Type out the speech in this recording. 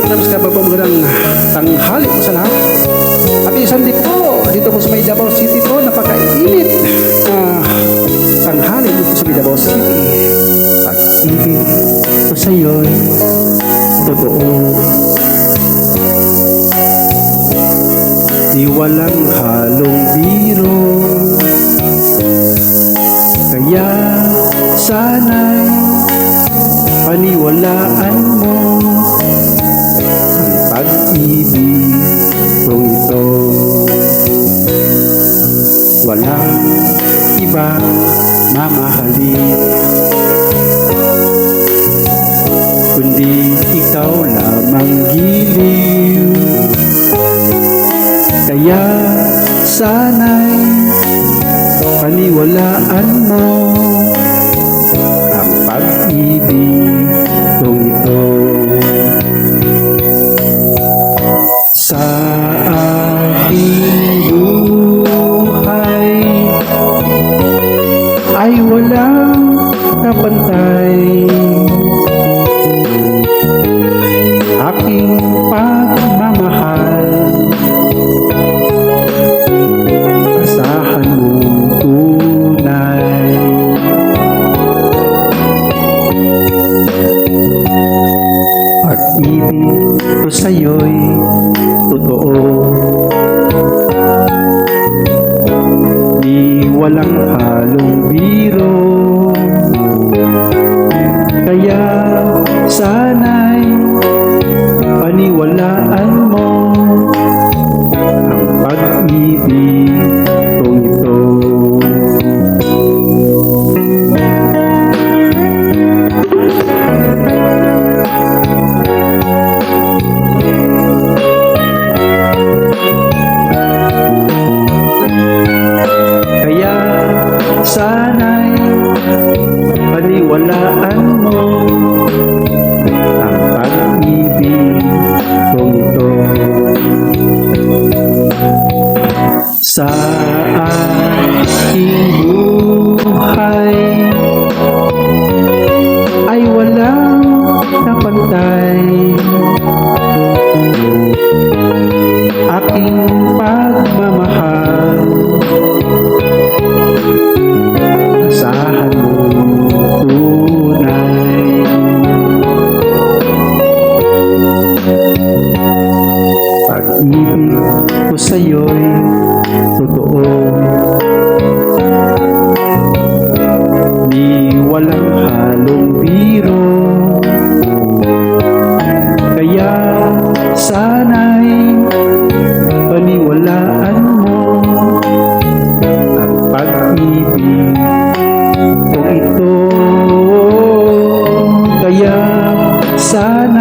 Namaskar po, magandang tanghali po sa lahat. Happy Sunday po, dito po sa may Davao City po, napakainit na tanghali dito sa may Davao City. Pag-ibig ko sa'yo'y totoo, di walang halong biro, kaya sana'y paniwalaan mo ang pag-ibig kong ito. Walang ibang mamahalin kundi ikaw lamang giliw, kaya sana'y paniwalaan mo ang pag-ibig kong ito. Sa aking buhay ay walang kapantay, aking pagmamahal, asahan mong tunay. Pag-ibig ko sa'yo'y totoo, di walang halong biro, kaya sana'y paniwalaan mo ang pag-ibig kong ito. Kaya sana'y paniwalaan mo ang pag-ibig kong ito. Sa aking buhay ay walang kapantay, aking pagmamahal, asahan mong tunay. Pag-ibig ko sa'yo'y totoo, di walang halong biro, kaya sana'y paniwalaan mo ang pag-ibig kong ito. Kaya sana